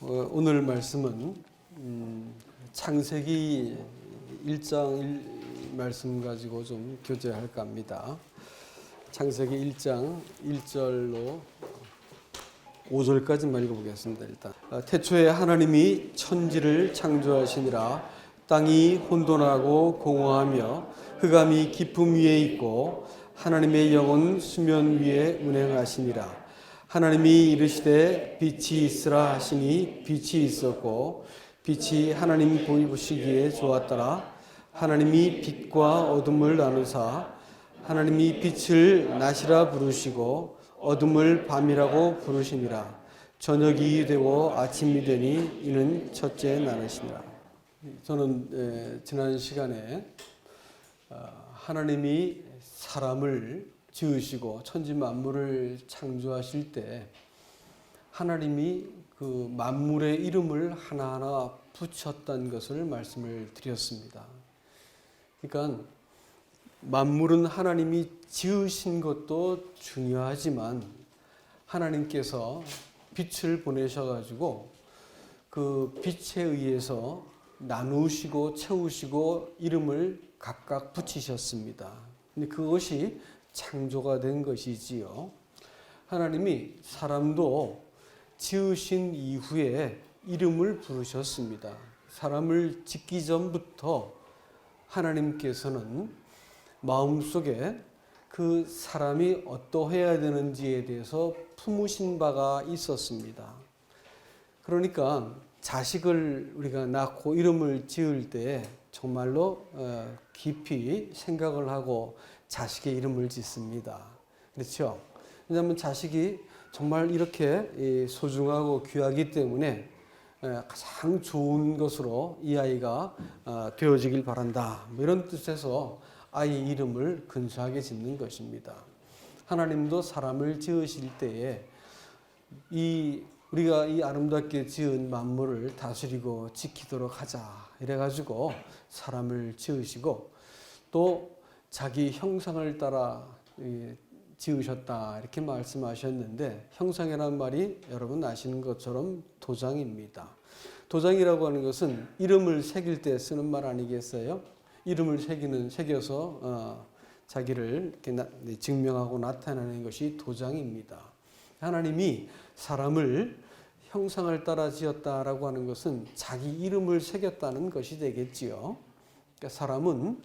오늘 말씀은 창세기 1장 말씀 가지고 좀 교제할까 합니다. 창세기 1장 1절로 5절까지만 읽어보겠습니다. 일단 태초에 하나님이 천지를 창조하시니라. 땅이 혼돈하고 공허하며 흑암이 깊음 위에 있고 하나님의 영은 수면 위에 운행하시니라. 하나님이 이르시되 빛이 있으라 하시니 빛이 있었고 빛이 하나님 보시기에 좋았더라. 하나님이 빛과 어둠을 나누사 하나님이 빛을 낮이라 부르시고 어둠을 밤이라고 부르시니라. 저녁이 되고 아침이 되니 이는 첫째 나누시니라. 저는 지난 시간에 하나님이 사람을 지으시고 천지 만물을 창조하실 때 하나님이 그 만물의 이름을 하나하나 붙였다는 것을 말씀을 드렸습니다. 그러니까 만물은 하나님이 지으신 것도 중요하지만 하나님께서 빛을 보내셔가지고 그 빛에 의해서 나누시고 채우시고 이름을 각각 붙이셨습니다. 근데 그것이 창조가 된 것이지요. 하나님이 사람도 지으신 이후에 이름을 부르셨습니다. 사람을 짓기 전부터 하나님께서는 마음속에 그 사람이 어떠해야 되는지에 대해서 품으신 바가 있었습니다. 그러니까 자식을 우리가 낳고 이름을 지을 때 정말로 깊이 생각을 하고 자식의 이름을 짓습니다. 그렇죠? 왜냐하면 자식이 정말 이렇게 소중하고 귀하기 때문에 가장 좋은 것으로 이 아이가 되어지길 바란다. 이런 뜻에서 아이 이름을 근사하게 짓는 것입니다. 하나님도 사람을 지으실 때에 우리가 이 아름답게 지은 만물을 다스리고 지키도록 하자 이래가지고 사람을 지으시고 또 자기 형상을 따라 지으셨다 이렇게 말씀하셨는데 형상이라는 말이 여러분 아시는 것처럼 도장입니다. 도장이라고 하는 것은 이름을 새길 때 쓰는 말 아니겠어요? 이름을 새겨서 자기를 이렇게 증명하고 나타내는 것이 도장입니다. 하나님이 사람을 형상을 따라 지었다라고 하는 것은 자기 이름을 새겼다는 것이 되겠지요. 그러니까 사람은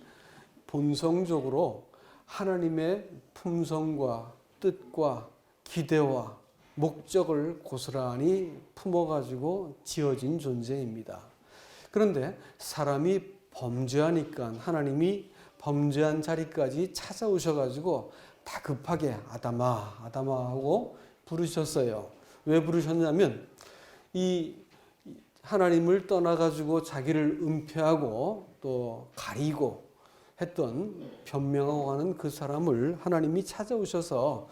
본성적으로 하나님의 품성과 뜻과 기대와 목적을 고스란히 품어가지고 지어진 존재입니다. 그런데 사람이 범죄하니까 하나님이 범죄한 자리까지 찾아오셔가지고 다급하게 아담아 아담아 하고 부르셨어요. 왜 부르셨냐면 이 하나님을 떠나가지고 자기를 은폐하고 또 가리고 했던 변명하고 하는 그 사람을 하나님이 찾아오셔서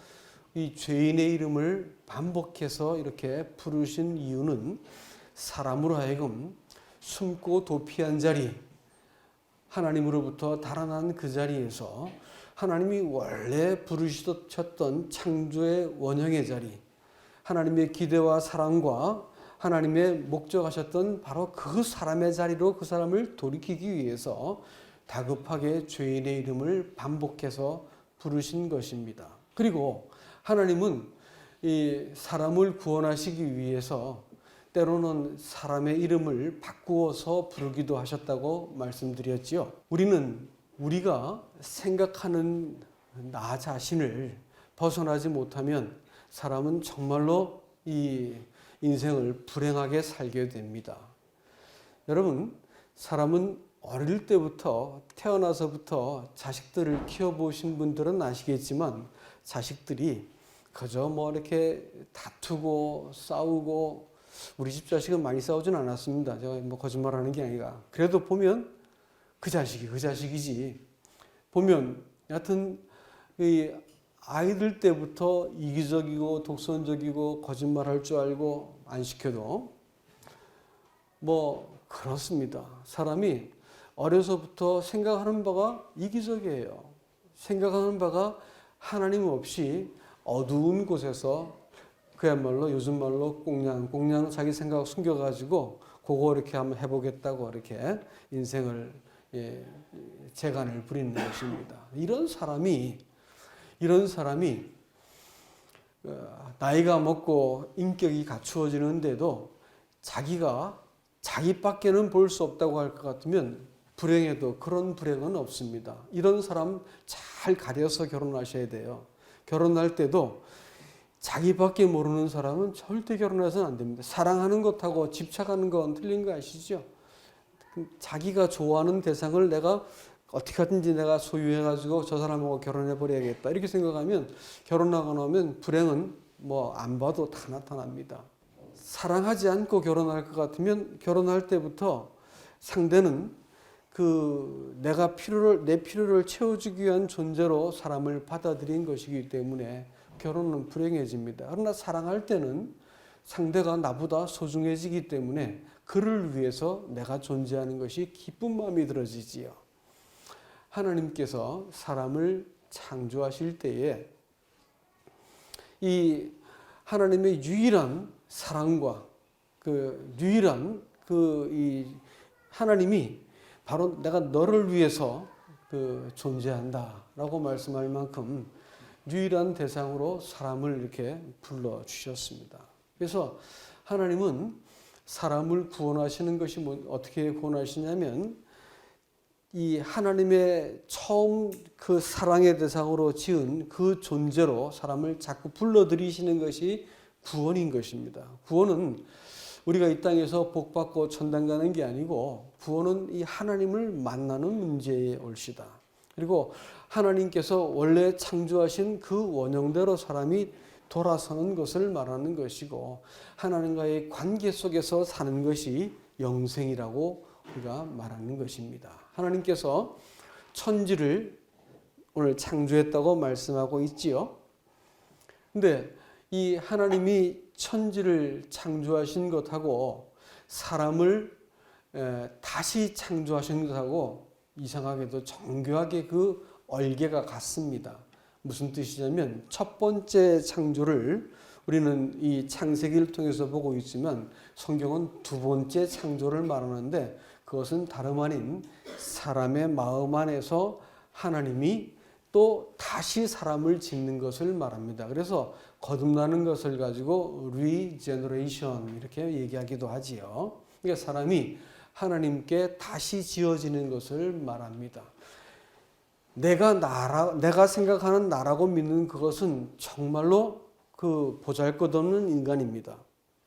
이 죄인의 이름을 반복해서 이렇게 부르신 이유는 사람으로 하여금 숨고 도피한 자리, 하나님으로부터 달아난 그 자리에서 하나님이 원래 부르셨던 창조의 원형의 자리, 하나님의 기대와 사랑과 하나님의 목적하셨던 바로 그 사람의 자리로 그 사람을 돌이키기 위해서 다급하게 죄인의 이름을 반복해서 부르신 것입니다. 그리고 하나님은 이 사람을 구원하시기 위해서 때로는 사람의 이름을 바꾸어서 부르기도 하셨다고 말씀드렸지요. 우리가 생각하는 나 자신을 벗어나지 못하면 사람은 정말로 이 인생을 불행하게 살게 됩니다. 여러분, 사람은 어릴 때부터 태어나서부터 자식들을 키워보신 분들은 아시겠지만 자식들이 그저 이렇게 다투고 싸우고 우리 집 자식은 많이 싸우진 않았습니다. 제가 거짓말하는 게 아니라 그래도 보면 그 자식이지. 보면 여하튼 이 아이들 때부터 이기적이고 독선적이고 거짓말할 줄 알고 안 시켜도 그렇습니다. 사람이 어려서부터 생각하는 바가 이기적이에요. 생각하는 바가 하나님 없이 어두운 곳에서 그야말로 요즘 말로 꽁냥 자기 생각 숨겨가지고 그거 이렇게 한번 해보겠다고 이렇게 인생을 재간을 부리는 것입니다. 이런 사람이 나이가 먹고 인격이 갖추어지는데도 자기가 자기밖에는 볼 수 없다고 할 것 같으면 불행해도 그런 불행은 없습니다. 이런 사람 잘 가려서 결혼하셔야 돼요. 결혼할 때도 자기밖에 모르는 사람은 절대 결혼해서는 안 됩니다. 사랑하는 것하고 집착하는 건 틀린 거 아시죠? 자기가 좋아하는 대상을 내가 어떻게 하든지 내가 소유해가지고 저 사람하고 결혼해버려야겠다 이렇게 생각하면 결혼하고 나면 불행은 뭐 안 봐도 다 나타납니다. 사랑하지 않고 결혼할 것 같으면 결혼할 때부터 상대는 내 필요를 채워주기 위한 존재로 사람을 받아들인 것이기 때문에 결혼은 불행해집니다. 그러나 사랑할 때는 상대가 나보다 소중해지기 때문에 그를 위해서 내가 존재하는 것이 기쁜 마음이 들어지지요. 하나님께서 사람을 창조하실 때에 이 하나님의 유일한 사랑과 이 하나님이 바로 내가 너를 위해서 존재한다라고 말씀할 만큼 유일한 대상으로 사람을 이렇게 불러주셨습니다. 그래서 하나님은 사람을 구원하시는 것이 어떻게 구원하시냐면 이 하나님의 처음 그 사랑의 대상으로 지은 그 존재로 사람을 자꾸 불러들이시는 것이 구원인 것입니다. 구원은 우리가 이 땅에서 복받고 천당 가는 게 아니고 구원은 이 하나님을 만나는 문제의 올시다. 그리고 하나님께서 원래 창조하신 그 원형대로 사람이 돌아서는 것을 말하는 것이고 하나님과의 관계 속에서 사는 것이 영생이라고 우리가 말하는 것입니다. 하나님께서 천지를 오늘 창조했다고 말씀하고 있지요. 근데 이 하나님이 천지를 창조하신 것하고 사람을 다시 창조하신 것하고 이상하게도 정교하게 그 얼개가 같습니다. 무슨 뜻이냐면 첫 번째 창조를 우리는 이 창세기를 통해서 보고 있지만 성경은 두 번째 창조를 말하는데 그것은 다름 아닌 사람의 마음 안에서 하나님이 또 다시 사람을 짓는 것을 말합니다. 그래서 거듭나는 것을 가지고 regeneration 이렇게 얘기하기도 하지요. 그러니까 사람이 하나님께 다시 지어지는 것을 말합니다. 내가 생각하는 나라고 믿는 그것은 정말로 그 보잘것없는 인간입니다.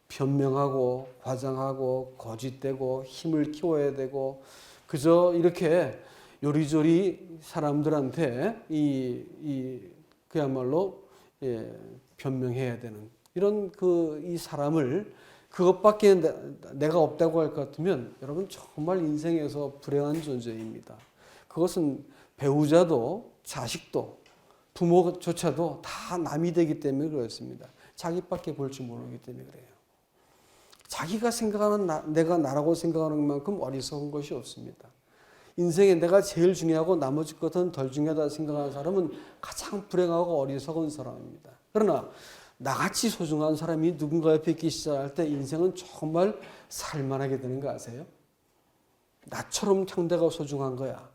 변명하고 과장하고 거짓되고 힘을 키워야 되고 그저 이렇게 요리조리 사람들한테 그야말로 변명해야 되는 이런 이 사람을 그것밖에 내가 없다고 할 것 같으면 여러분 정말 인생에서 불행한 존재입니다. 그것은 배우자도 자식도 부모조차도 다 남이 되기 때문에 그렇습니다. 자기밖에 볼 줄 모르기 때문에 그래요. 자기가 생각하는 내가 나라고 생각하는 만큼 어리석은 것이 없습니다. 인생에 내가 제일 중요하고 나머지 것은 덜 중요하다 생각하는 사람은 가장 불행하고 어리석은 사람입니다. 그러나 나같이 소중한 사람이 누군가 옆에 있기 시작할 때 인생은 정말 살만하게 되는 거 아세요? 나처럼 상대가 소중한 거야.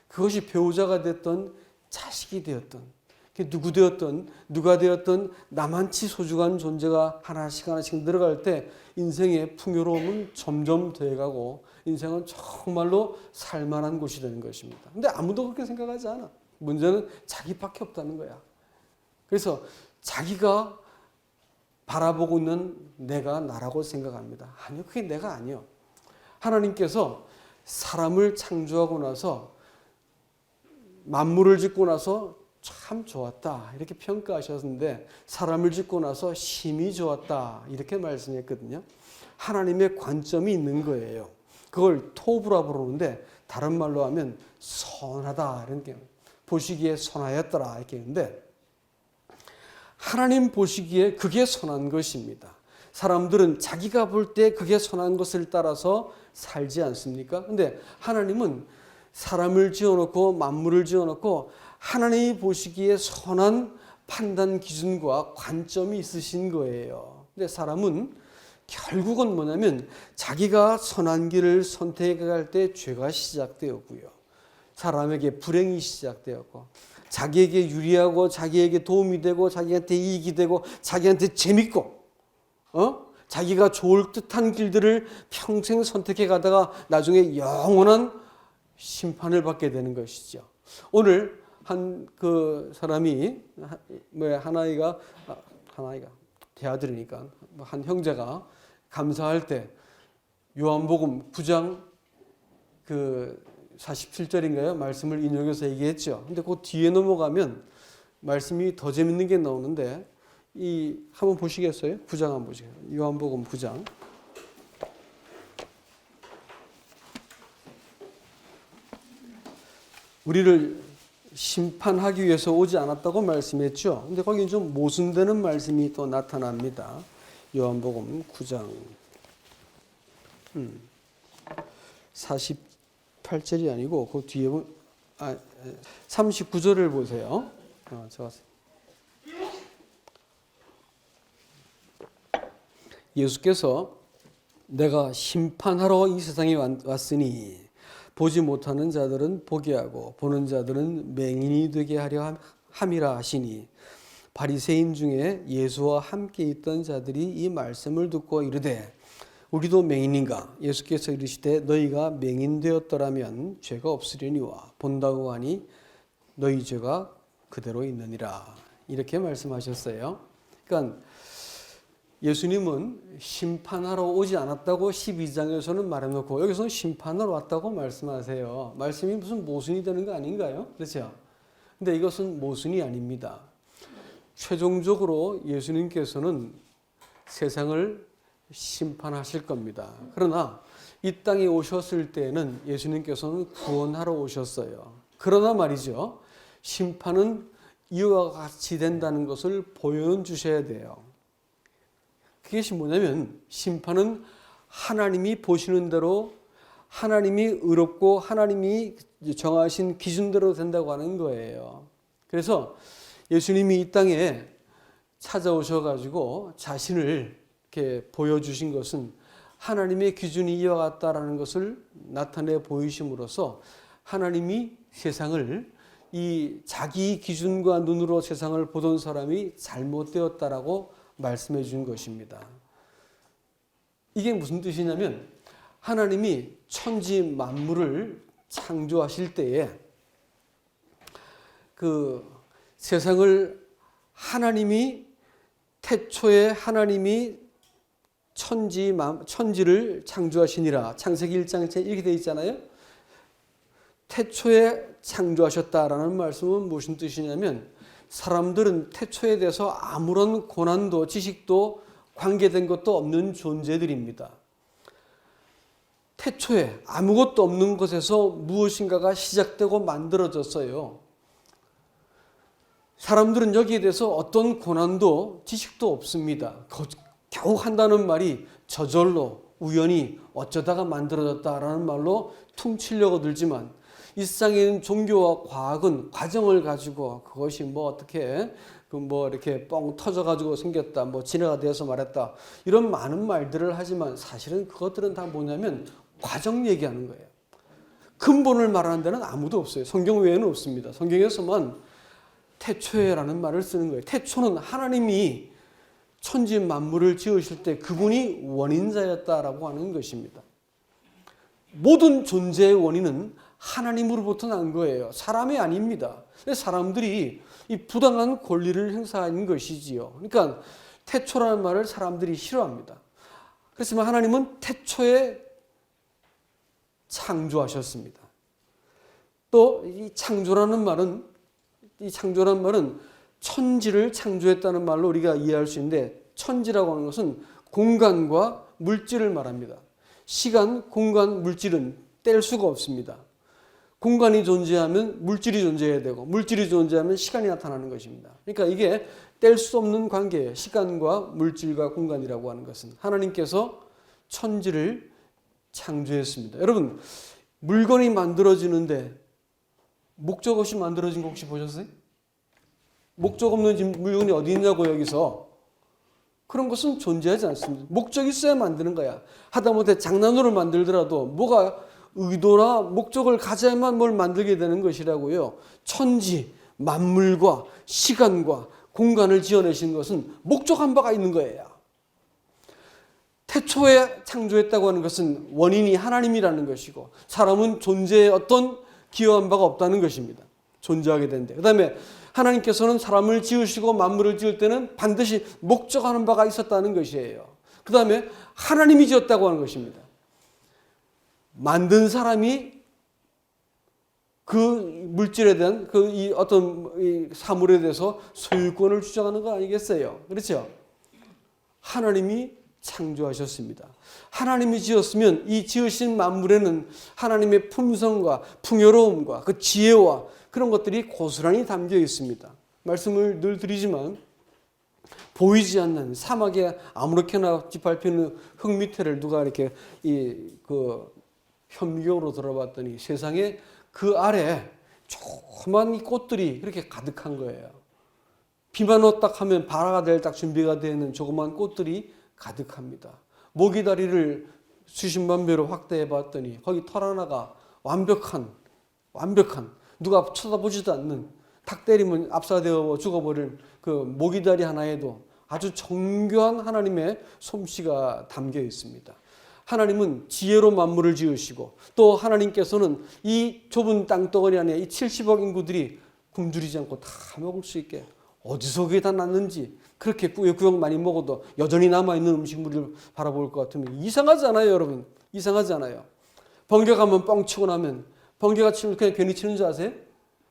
그것이 배우자가 됐든 자식이 되었든 누가 되었든 나만치 소중한 존재가 하나씩 늘어갈 때 인생의 풍요로움은 점점 돼가고 인생은 정말로 살만한 곳이 되는 것입니다. 근데 아무도 그렇게 생각하지 않아. 문제는 자기밖에 없다는 거야. 그래서 자기가 바라보고 있는 내가 나라고 생각합니다. 아니요, 그게 내가 아니요. 하나님께서 사람을 창조하고 나서 만물을 짓고 나서 참 좋았다 이렇게 평가하셨는데 사람을 짓고 나서 심히 좋았다 이렇게 말씀했거든요. 하나님의 관점이 있는 거예요. 그걸 토브라 부르는데 다른 말로 하면 선하다 이런 게 보시기에 선하였더라 이렇게 했는데 하나님 보시기에 그게 선한 것입니다. 사람들은 자기가 볼 때 그게 선한 것을 따라서 살지 않습니까? 근데 하나님은 사람을 지어놓고 만물을 지어놓고 하나님이 보시기에 선한 판단 기준과 관점이 있으신 거예요. 근데 사람은 결국은 뭐냐면 자기가 선한 길을 선택할 때 죄가 시작되었고요. 사람에게 불행이 시작되었고 자기에게 유리하고 자기에게 도움이 되고 자기한테 이익이 되고 자기한테 재밌고 자기가 좋을 듯한 길들을 평생 선택해 가다가 나중에 영원한 심판을 받게 되는 것이죠. 오늘 한 그 사람이 하나이가 대아들이니까 한 형제가 감사할 때 요한복음 9장 그 47절인가요? 말씀을 인용해서 얘기했죠. 근데 그 뒤에 넘어가면 말씀이 더 재밌는 게 나오는데 한번 보시겠어요? 9장 한번 보시겠어요? 요한복음 9장. 우리를 심판하기 위해서 오지 않았다고 말씀했죠. 근데 거기 좀 모순되는 말씀이 또 나타납니다. 요한복음 9장 48절이 아니고 그 뒤에 39절을 보세요. 예수께서 내가 심판하러 이 세상에 왔으니 보지 못하는 자들은 보게 하고 보는 자들은 맹인이 되게 하려 함이라 하시니 바리새인 중에 예수와 함께 있던 자들이 이 말씀을 듣고 이르되 우리도 맹인인가? 예수께서 이르시되 너희가 맹인 되었더라면 죄가 없으려니와 본다고 하니 너희 죄가 그대로 있느니라. 이렇게 말씀하셨어요. 그러니까 예수님은 심판하러 오지 않았다고 12장에서는 말해놓고 여기서는 심판하러 왔다고 말씀하세요. 말씀이 무슨 모순이 되는 거 아닌가요? 그렇죠? 근데 이것은 모순이 아닙니다. 최종적으로 예수님께서는 세상을 심판하실 겁니다. 그러나 이 땅에 오셨을 때는 예수님께서는 구원하러 오셨어요. 그러나 말이죠. 심판은 이와 같이 된다는 것을 보여주셔야 돼요. 그것이 뭐냐면 심판은 하나님이 보시는 대로 하나님이 의롭고 하나님이 정하신 기준대로 된다고 하는 거예요. 그래서 예수님이 이 땅에 찾아오셔가지고 자신을 이렇게 보여주신 것은 하나님의 기준이 이와 같다라는 것을 나타내 보이심으로써 하나님이 세상을 이 자기 기준과 눈으로 세상을 보던 사람이 잘못되었다라고 말씀해 준 것입니다. 이게 무슨 뜻이냐면 하나님이 천지 만물을 창조하실 때에 그 세상을 하나님이 태초에 하나님이 천지를 창조하시니라. 창세기 1장에 이렇게 되어 있잖아요. 태초에 창조하셨다라는 말씀은 무슨 뜻이냐면 사람들은 태초에 대해서 아무런 고난도 지식도 관계된 것도 없는 존재들입니다. 태초에 아무것도 없는 것에서 무엇인가가 시작되고 만들어졌어요. 사람들은 여기에 대해서 어떤 고난도 지식도 없습니다. 겨우 한다는 말이 저절로 우연히 어쩌다가 만들어졌다라는 말로 퉁치려고 들지만 이 세상에 있는 종교와 과학은 과정을 가지고 그것이 어떻게 이렇게 뻥 터져가지고 생겼다, 진화가 되어서 말했다 이런 많은 말들을 하지만 사실은 그것들은 다 뭐냐면 과정 얘기하는 거예요. 근본을 말하는 데는 아무도 없어요. 성경 외에는 없습니다. 성경에서만 태초에라는 말을 쓰는 거예요. 태초는 하나님이 천지 만물을 지으실 때 그분이 원인자였다라고 하는 것입니다. 모든 존재의 원인은 하나님으로부터 난 거예요. 사람이 아닙니다. 사람들이 이 부당한 권리를 행사하는 것이지요. 그러니까 태초라는 말을 사람들이 싫어합니다. 그렇지만 하나님은 태초에 창조하셨습니다. 또 이 창조라는 말은 천지를 창조했다는 말로 우리가 이해할 수 있는데 천지라고 하는 것은 공간과 물질을 말합니다. 시간, 공간, 물질은 뗄 수가 없습니다. 공간이 존재하면 물질이 존재해야 되고 물질이 존재하면 시간이 나타나는 것입니다. 그러니까 이게 뗄 수 없는 관계예요. 시간과 물질과 공간이라고 하는 것은 하나님께서 천지를 창조했습니다. 여러분 물건이 만들어지는데 목적 없이 만들어진 거 혹시 보셨어요? 목적 없는 물건이 어디 있냐고 여기서. 그런 것은 존재하지 않습니다. 목적이 있어야 만드는 거야. 하다못해 장난으로 만들더라도 뭐가 의도나 목적을 가져야만 뭘 만들게 되는 것이라고요. 천지, 만물과 시간과 공간을 지어내신 것은 목적한 바가 있는 거예요. 태초에 창조했다고 하는 것은 원인이 하나님이라는 것이고 사람은 존재에 어떤 기여한 바가 없다는 것입니다. 존재하게 된대. 그 다음에 하나님께서는 사람을 지으시고 만물을 지을 때는 반드시 목적하는 바가 있었다는 것이에요. 그 다음에 하나님이 지었다고 하는 것입니다. 만든 사람이 그 물질에 대한 이 어떤 이 사물에 대해서 소유권을 주장하는 거 아니겠어요? 그렇죠? 하나님이 창조하셨습니다. 하나님이 지었으면 이 지으신 만물에는 하나님의 품성과 풍요로움과 그 지혜와 그런 것들이 고스란히 담겨 있습니다. 말씀을 늘 드리지만 보이지 않는 사막에 아무렇게나 짓밟히는 흙 밑에를 누가 이렇게 현미경으로 들어봤더니 세상에 그 아래 조그만 꽃들이 이렇게 가득한 거예요. 비만 왔다 하면 발화가 될 딱 준비가 되어 있는 조그만 꽃들이 가득합니다. 모기다리를 수십만 배로 확대해 봤더니 거기 털 하나가 완벽한 누가 쳐다보지도 않는 탁 때리면 압사되어 죽어버릴 그 모기다리 하나에도 아주 정교한 하나님의 솜씨가 담겨 있습니다. 하나님은 지혜로 만물을 지으시고 또 하나님께서는 이 좁은 땅덩어리 안에 이 70억 인구들이 굶주리지 않고 다 먹을 수 있게 어디서 그게 다 났는지 그렇게 꾸역꾸역 많이 먹어도 여전히 남아있는 음식물을 바라볼 것 같으면 이상하지 않아요, 여러분? 이상하지 않아요. 번개가 한번 뻥 치고 나면 번개가 치면 그냥 괜히 치는 줄 아세요?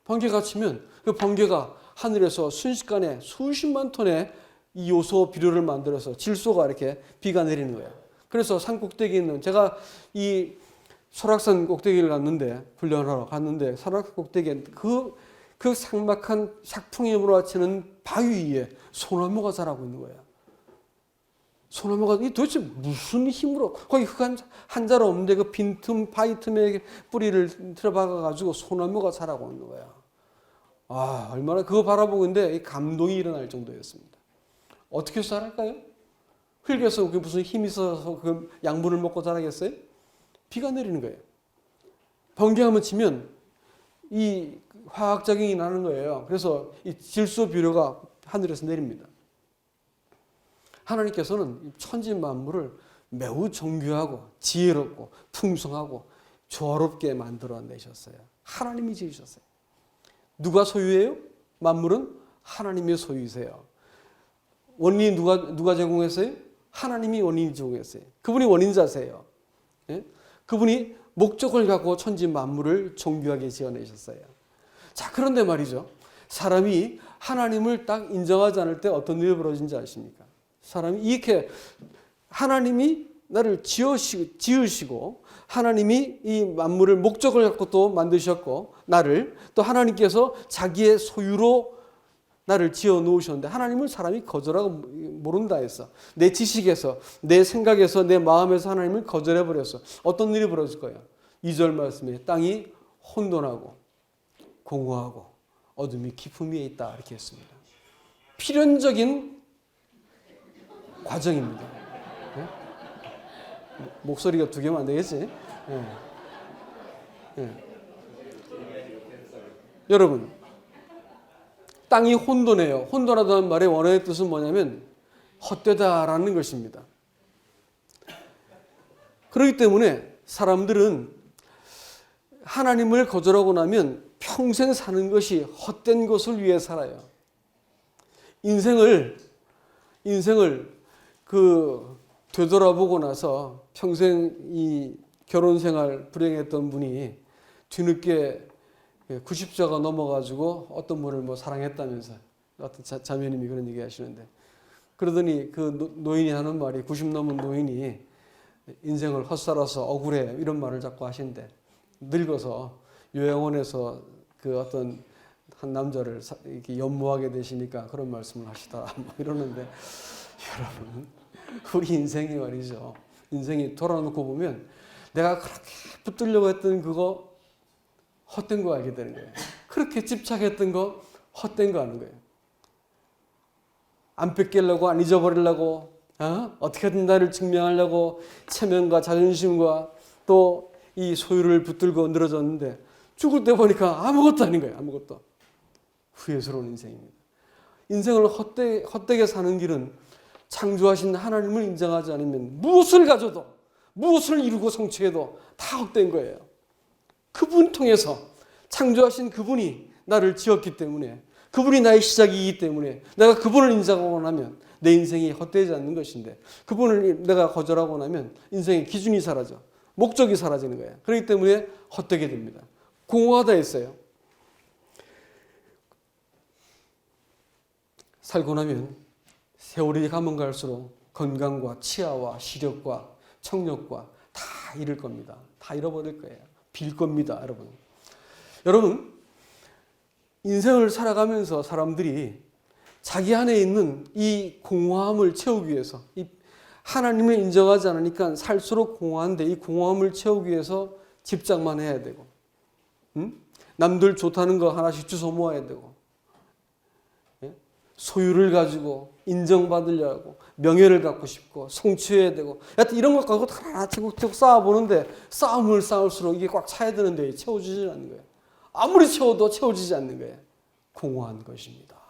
번개가 치면 그 번개가 하늘에서 순식간에 수십만 톤의 이 요소 비료를 만들어서 질소가 이렇게 비가 내리는 거예요. 그래서 산 꼭대기에 있는 제가 이 설악산 꼭대기를 갔는데 훈련하러 갔는데 설악산 꼭대기에 그 삭막한 삭풍이 몰아치는 바위 위에 소나무가 자라고 있는 거예요. 소나무가 도대체 무슨 힘으로 거기 흙 한 자루 없는데 그 빈틈 바위 틈에 뿌리를 들어박아 가지고 소나무가 자라고 있는 거야. 아, 얼마나 그거 바라보고 있는데 감동이 일어날 정도였습니다. 어떻게 자랄까요? 흙에서 그게 무슨 힘이 있어서 그 양분을 먹고 자라겠어요? 비가 내리는 거예요. 번개 한번 치면 이 화학작용이 나는 거예요. 그래서 이 질소 비료가 하늘에서 내립니다. 하나님께서는 천지 만물을 매우 정교하고 지혜롭고 풍성하고 조화롭게 만들어내셨어요. 하나님이 지으셨어요. 누가 소유해요? 만물은 하나님의 소유세요. 원인이 누가 제공했어요? 하나님이 원인이 제공했어요. 그분이 원인자세요. 예? 그분이 목적을 갖고 천지 만물을 정교하게 지어내셨어요. 자, 그런데 말이죠. 사람이 하나님을 딱 인정하지 않을 때 어떤 일이 벌어진지 아십니까? 사람이 이렇게 하나님이 나를 지으시고 하나님이 이 만물을 목적을 갖고 또 만드셨고 나를 또 하나님께서 자기의 소유로 나를 지어 놓으셨는데 하나님을 사람이 거절하고 모른다 했어. 내 지식에서 내 생각에서 내 마음에서 하나님을 거절해 버렸어. 어떤 일이 벌어질 거예요? 2절 말씀에 땅이 혼돈하고 공허하고 어둠이 깊음 위에 있다 이렇게 했습니다. 필연적인 과정입니다. 네? 목소리가 두 개면 안 되겠지? 네. 네. 여러분, 땅이 혼돈해요. 혼돈하다는 말의 원어의 뜻은 뭐냐면 헛되다라는 것입니다. 그렇기 때문에 사람들은 하나님을 거절하고 나면 평생 사는 것이 헛된 것을 위해 살아요. 인생을 되돌아보고 나서 평생 이 결혼 생활 불행했던 분이 뒤늦게 90세가 넘어가지고 어떤 분을 사랑했다면서 어떤 자매님이 그런 얘기 하시는데 그러더니 그 노인이 하는 말이 90 넘은 노인이 인생을 헛살아서 억울해 이런 말을 자꾸 하신대. 늙어서 요양원에서 그 어떤 한 남자를 이렇게 연모하게 되시니까 그런 말씀을 하시다 이러는데 여러분 우리 인생이 말이죠. 인생이 돌아놓고 보면 내가 그렇게 붙들려고 했던 그거 헛된 거 알게 되는 거예요. 그렇게 집착했던 거 헛된 거 아는 거예요. 안 뺏기려고, 안 잊어버리려고, 어떻게든 나를 증명하려고 체면과 자존심과 또 이 소유를 붙들고 늘어졌는데 죽을 때 보니까 아무것도 아닌 거예요. 아무것도. 후회스러운 인생입니다. 인생을 헛되게 사는 길은 창조하신 하나님을 인정하지 않으면 무엇을 가져도, 무엇을 이루고 성취해도 다 헛된 거예요. 그분 통해서 창조하신 그분이 나를 지었기 때문에, 그분이 나의 시작이기 때문에 내가 그분을 인정하고 나면 내 인생이 헛되지 않는 것인데, 그분을 내가 거절하고 나면 인생의 기준이 사라져, 목적이 사라지는 거예요. 그렇기 때문에 헛되게 됩니다. 공허하다 했어요. 살고 나면 세월이 가면 갈수록 건강과 치아와 시력과 청력과 다 잃을 겁니다. 다 잃어버릴 거예요. 빌 겁니다, 여러분. 여러분, 인생을 살아가면서 사람들이 자기 안에 있는 이 공허함을 채우기 위해서, 이 하나님을 인정하지 않으니까 살수록 공허한데 이 공허함을 채우기 위해서 집착만 해야 되고, 남들 좋다는 거 하나씩 주워 모아야 되고, 소유를 가지고 인정받으려고 명예를 갖고 싶고 성취해야 되고, 하여튼 이런 것 가지고 하나 차곡차곡 쌓아보는데 쌓으면 쌓을수록 이게 꽉 차야 되는데 채워지지 않는 거예요. 아무리 채워도 채워지지 않는 거예요. 공허한 것입니다.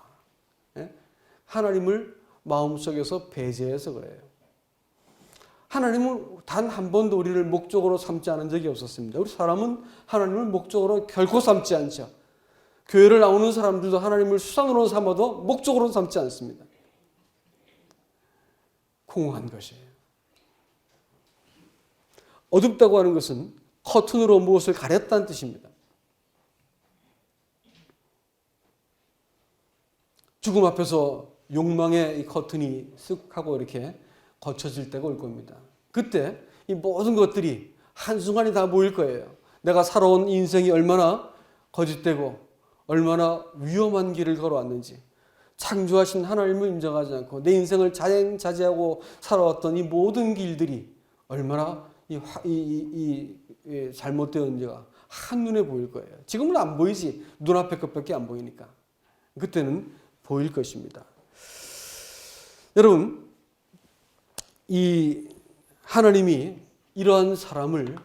하나님을 마음속에서 배제해서 그래요. 하나님은 단 한 번도 우리를 목적으로 삼지 않은 적이 없었습니다. 우리 사람은 하나님을 목적으로 결코 삼지 않죠. 교회를 나오는 사람들도 하나님을 수단으로 삼아도 목적으로 삼지 않습니다. 공허한 것이에요. 어둡다고 하는 것은 커튼으로 무엇을 가렸다는 뜻입니다. 죽음 앞에서 욕망의 이 커튼이 쓱 하고 이렇게 거쳐질 때가 올 겁니다. 그때 이 모든 것들이 한순간에 다 모일 거예요. 내가 살아온 인생이 얼마나 거짓되고 얼마나 위험한 길을 걸어왔는지, 창조하신 하나님을 인정하지 않고 내 인생을 자행자제하고 살아왔던 이 모든 길들이 얼마나 잘못되었는지가 한눈에 보일 거예요. 지금은 안 보이지. 눈앞에 것밖에 안 보이니까. 그때는 보일 것입니다. 여러분, 이 하나님이 이러한 사람을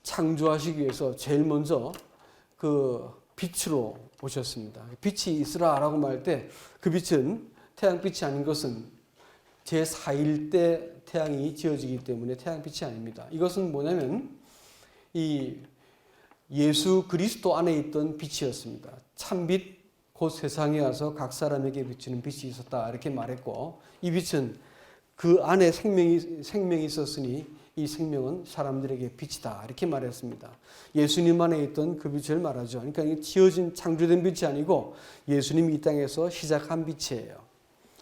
창조하시기 위해서 제일 먼저 그 빛으로 오셨습니다. 빛이 있으라라고 말할 때 그 빛은 태양빛이 아닌 것은 제4일 때 태양이 지어지기 때문에 태양빛이 아닙니다. 이것은 뭐냐면 이 예수 그리스도 안에 있던 빛이었습니다. 참빛 곧 세상에 와서 각 사람에게 비치는 빛이 있었다 이렇게 말했고, 이 빛은 그 안에 생명이 있었으니 이 생명은 사람들에게 빛이다 이렇게 말했습니다. 예수님 안에 있던 그 빛을 말하죠. 그러니까 지어진 창조된 빛이 아니고 예수님이 이 땅에서 시작한 빛이에요.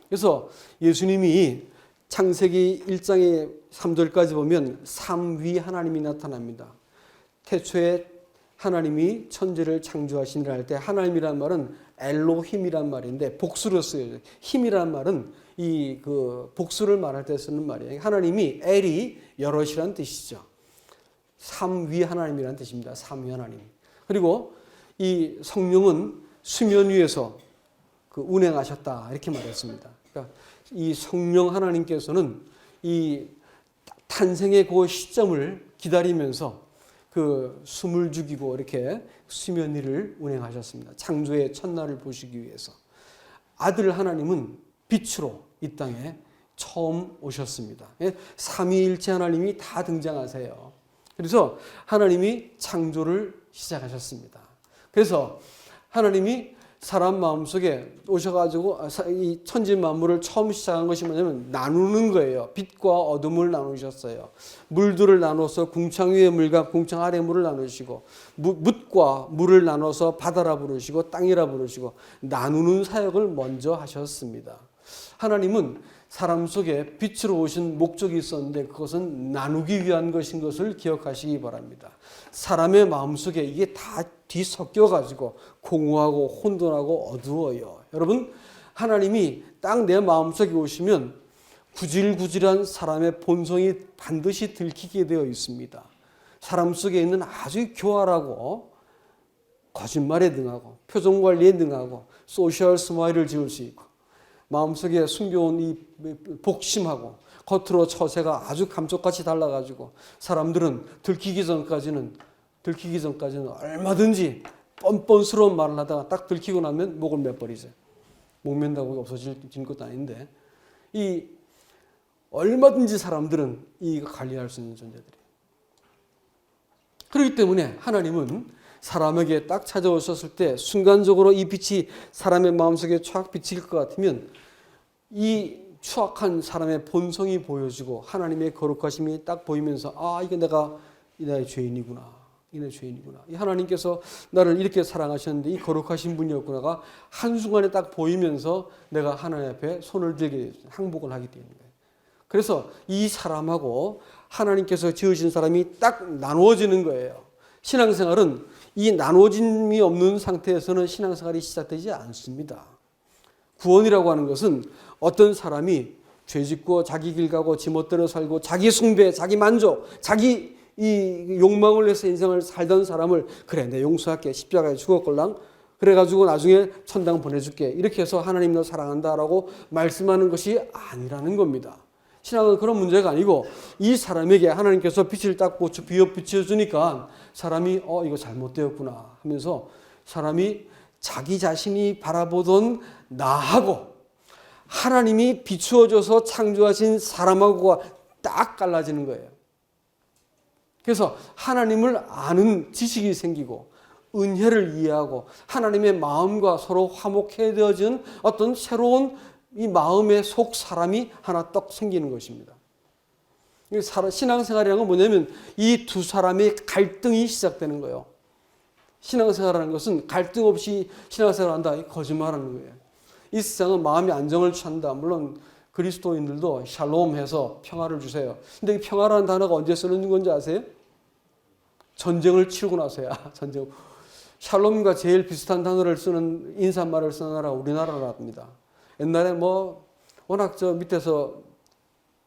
그래서 예수님이 창세기 1장의 3절까지 보면 삼위 하나님이 나타납니다. 태초에 하나님이 천지를 창조하시니라 할 때 하나님이란 말은 엘로힘이란 말인데 복수로 쓰여요. 힘이란 말은 이 그 복수를 말할 때 쓰는 말이에요. 하나님이 엘이 여럿이란 뜻이죠. 삼위 하나님이란 뜻입니다. 삼위 하나님. 그리고 이 성령은 수면 위에서 그 운행하셨다 이렇게 말했습니다. 그러니까 이 성령 하나님께서는 이 탄생의 그 시점을 기다리면서 그 숨을 죽이고 이렇게 수면 위를 운행하셨습니다. 창조의 첫날을 보시기 위해서. 아들 하나님은 빛으로 이 땅에 처음 오셨습니다. 삼위일체 하나님이 다 등장하세요. 그래서 하나님이 창조를 시작하셨습니다. 그래서 하나님이 사람 마음속에 오셔가지고 이 천지 만물을 처음 시작한 것이 뭐냐면 나누는 거예요. 빛과 어둠을 나누셨어요. 물들을 나눠서 궁창 위의 물과 궁창 아래 물을 나누시고, 묻과 물을 나눠서 바다라 부르시고 땅이라 부르시고 나누는 사역을 먼저 하셨습니다. 하나님은 사람 속에 빛으로 오신 목적이 있었는데 그것은 나누기 위한 것인 것을 기억하시기 바랍니다. 사람의 마음속에 이게 다 뒤섞여가지고 공허하고 혼돈하고 어두워요. 여러분, 하나님이 딱 내 마음속에 오시면 구질구질한 사람의 본성이 반드시 들키게 되어 있습니다. 사람 속에 있는 아주 교활하고 거짓말에 능하고 표정관리에 능하고 소셜 스마일을 지을 수 있고 마음속에 숨겨온 이 복심하고 겉으로 처세가 아주 감쪽같이 달라가지고 사람들은 들키기 전까지는 얼마든지 뻔뻔스러운 말을 하다가 딱 들키고 나면 목을 매버리죠. 목 맨다고 없어지는 것도 아닌데 이 얼마든지 사람들은 이 관리할 수 있는 존재들이에요. 그렇기 때문에 하나님은 사람에게 딱 찾아오셨을 때 순간적으로 이 빛이 사람의 마음속에 촥 비칠 것 같으면 이 추악한 사람의 본성이 보여지고 하나님의 거룩하심이 딱 보이면서 아 이거 내가 이 나의 죄인이구나. 이 하나님께서 나를 이렇게 사랑하셨는데 이 거룩하신 분이었구나가 한순간에 딱 보이면서 내가 하나님 앞에 손을 들게 항복을 하게 되는 거예요. 그래서 이 사람하고 하나님께서 지으신 사람이 딱 나누어지는 거예요. 신앙생활은 이 나누어짐이 없는 상태에서는 신앙생활이 시작되지 않습니다. 구원이라고 하는 것은 어떤 사람이 죄짓고 자기 길 가고 지멋대로 살고 자기 숭배, 자기 만족, 자기 이 욕망을 위해서 인생을 살던 사람을 그래 내 용서할게 십자가에 죽었걸랑 그래가지고 나중에 천당 보내줄게 이렇게 해서 하나님 너 사랑한다라고 말씀하는 것이 아니라는 겁니다. 신앙은 그런 문제가 아니고 이 사람에게 하나님께서 빛을 딱 비춰주니까 사람이 이거 잘못되었구나 하면서 사람이 자기 자신이 바라보던 나하고 하나님이 비추어줘서 창조하신 사람하고가 딱 갈라지는 거예요. 그래서 하나님을 아는 지식이 생기고 은혜를 이해하고 하나님의 마음과 서로 화목해 되어진 어떤 새로운 이 마음의 속 사람이 하나 떡 생기는 것입니다. 신앙생활이라는 건 뭐냐면 이 두 사람의 갈등이 시작되는 거예요. 신앙생활이라는 것은 갈등 없이 신앙생활을 한다. 거짓말하는 거예요. 이 세상은 마음의 안정을 취한다. 물론 그리스도인들도 샬롬해서 평화를 주세요. 근데 이 평화라는 단어가 언제 쓰는 건지 아세요? 전쟁을 치르고 나서야. 샬롬과 제일 비슷한 단어를 쓰는 인사말을 쓰는 나라가 우리나라랍니다. 옛날에 워낙 저 밑에서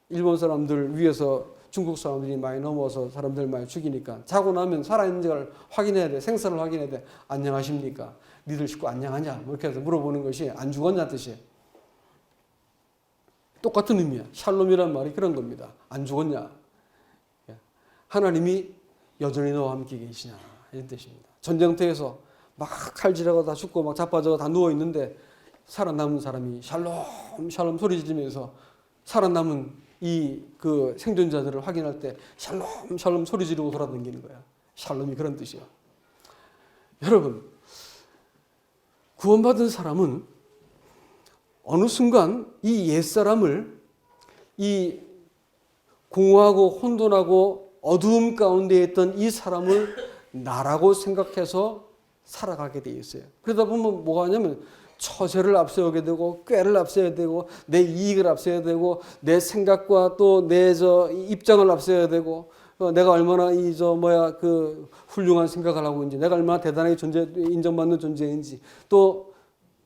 일본 사람들 위에서 중국 사람들이 많이 넘어서 사람들 많이 죽이니까 자고 나면 살아있는지를 확인해야 돼. 생사를 확인해야 돼. 안녕하십니까? 니들 식구 안녕하냐? 이렇게 해서 물어보는 것이 안 죽었냐 뜻이에요. 똑같은 의미야. 샬롬이란 말이 그런 겁니다. 안 죽었냐? 하나님이 여전히 너와 함께 계시냐? 이런 뜻입니다. 전쟁터에서 막 칼질하고 다 죽고 막 자빠져 다 누워 있는데 살아남은 사람이 샬롬 샬롬 소리 지르면서 살아남은 그 생존자들을 확인할 때 샬롬 샬롬 소리 지르고 돌아다니는 거야. 샬롬이 그런 뜻이야. 여러분, 구원받은 사람은 어느 순간 이 옛사람을 이 공허하고 혼돈하고 어두움 가운데 있던 이 사람을 나라고 생각해서 살아가게 돼 있어요. 그러다 보면 뭐가 하냐면 처세를 앞세우게 되고 꾀를 앞세워야 되고 내 이익을 앞세워야 되고 내 생각과 또 내 입장을 앞세워야 되고 내가 얼마나 그 훌륭한 생각을 하고 있는지 내가 얼마나 대단하게 인정받는 존재인지 또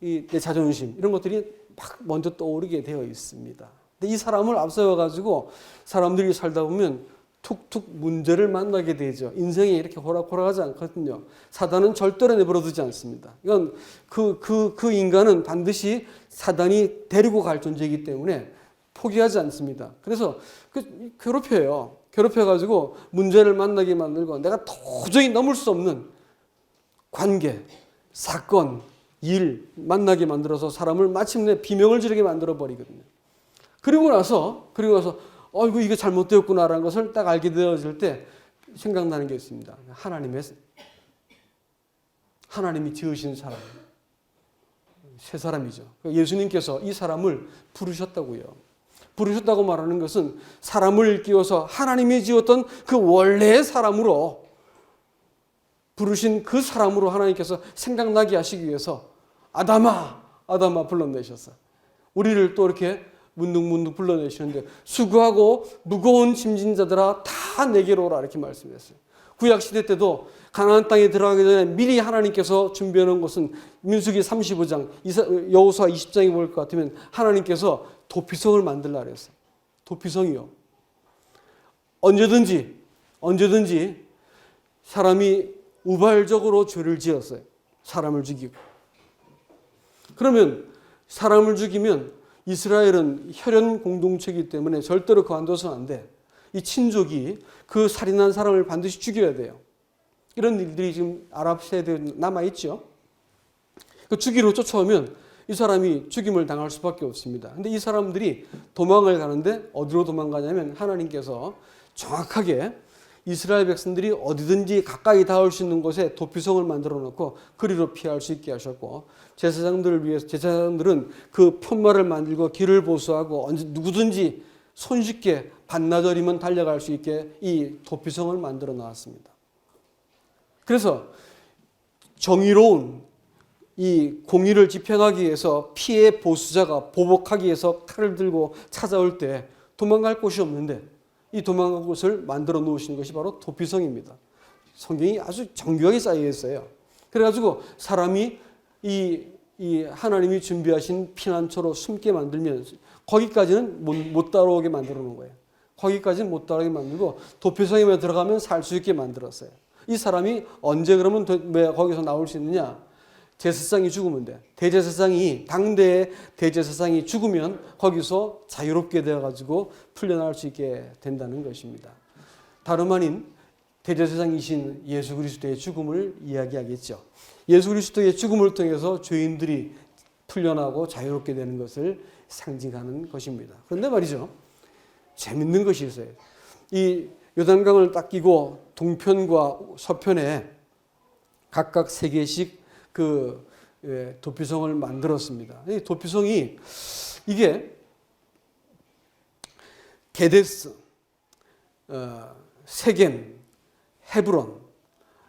내 자존심 이런 것들이 막 먼저 떠오르게 되어 있습니다. 근데 이 사람을 앞세워 가지고 사람들이 살다 보면 툭툭 문제를 만나게 되죠. 인생이 이렇게 호락호락하지 않거든요. 사단은 절대로 내버려두지 않습니다. 이건 그 인간은 반드시 사단이 데리고 갈 존재이기 때문에 포기하지 않습니다. 그래서 괴롭혀요. 괴롭혀가지고 문제를 만나게 만들고 내가 도저히 넘을 수 없는 관계, 사건, 일 만나게 만들어서 사람을 마침내 비명을 지르게 만들어 버리거든요. 그리고 나서 이게 잘못되었구나라는 것을 딱 알게 되어질 때 생각나는 게 있습니다. 하나님이 지으신 사람, 세 사람이죠. 예수님께서 이 사람을 부르셨다고요. 부르셨다고 말하는 것은 사람을 일깨워서 하나님이 지었던 그 원래의 사람으로 부르신 그 사람으로 하나님께서 생각나게 하시기 위해서 아담아 불러내셨어. 우리를 또 이렇게 문득문득 불러내시는데 수고하고 무거운 짐진 자들아 다 내게로 오라 이렇게 말씀했어요. 구약시대 때도 가나안 땅에 들어가기 전에 미리 하나님께서 준비해 놓은 것은 민수기 35장, 여호수아 20장에 볼 것 같으면 하나님께서 도피성을 만들라 그랬어요. 도피성이요. 언제든지 사람이 우발적으로 죄를 지었어요. 사람을 죽이고. 그러면 사람을 죽이면 이스라엘은 혈연 공동체이기 때문에 절대로 그만둬서는 안 돼. 이 친족이 그 살인한 사람을 반드시 죽여야 돼요. 이런 일들이 지금 아랍 세대에 남아있죠. 그 죽이러 쫓아오면 이 사람이 죽임을 당할 수밖에 없습니다. 근데 이 사람들이 도망을 가는데 어디로 도망가냐면 하나님께서 정확하게 이스라엘 백성들이 어디든지 가까이 닿을 수 있는 곳에 도피성을 만들어 놓고 그리로 피할 수 있게 하셨고, 제사장들을 위해서 제사장들은 그 푯말을 만들고 길을 보수하고 언제 누구든지 손쉽게 반나절이면 달려갈 수 있게 이 도피성을 만들어 놨습니다. 그래서 정의로운 이 공의를 집행하기 위해서 피해 보수자가 보복하기 위해서 칼을 들고 찾아올 때 도망갈 곳이 없는데 이 도망갈 곳을 만들어 놓으신 것이 바로 도피성입니다. 성경이 아주 정교하게 쌓여 있어요. 그래가지고 사람이 이 하나님이 준비하신 피난처로 숨게 만들면 거기까지는 못 따라오게 만들어 놓은 거예요. 거기까지는 못 따라오게 만들고 도피성에 들어가면 살 수 있게 만들었어요. 이 사람이 언제 그러면 왜 거기서 나올 수 있느냐? 제사장이 죽으면 돼. 대제사장이, 당대의 대제사장이 죽으면 거기서 자유롭게 되어가지고 풀려날 수 있게 된다는 것입니다. 다름 아닌 대제사장이신 예수 그리스도의 죽음을 이야기하겠죠. 예수 그리스도의 죽음을 통해서 죄인들이 풀려나고 자유롭게 되는 것을 상징하는 것입니다. 그런데 말이죠, 재밌는 것이 있어요. 이 요단강을 딱 끼고 동편과 서편에 각각 3개씩 그 도피성을 만들었습니다. 이 도피성이 이게 게데스, 세겜, 헤브론,